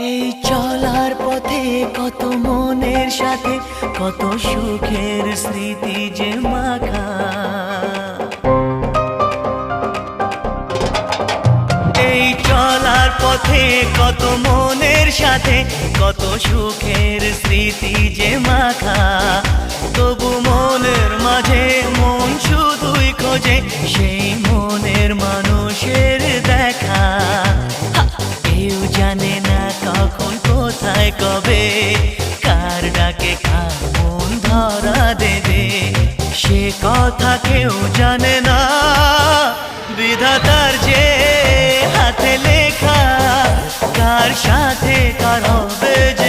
এই চলার পথে কত মনের সাথে কত সুখের স্মৃতি যে মাখা। এই চলার পথে কত মনের সাথে কত সুখের স্মৃতি যে মাখা। তবু মনের মাঝে মন শুধুই খোঁজে সেই মনের মানুষের দেখা। কেউ জানে না কখন কোথায় কবে কার ডাকে কার মন ধরা দেবে, সে কথা কেউ জানে না। বিধাতার যে হাতে লেখা কার সাথে কার হবে যে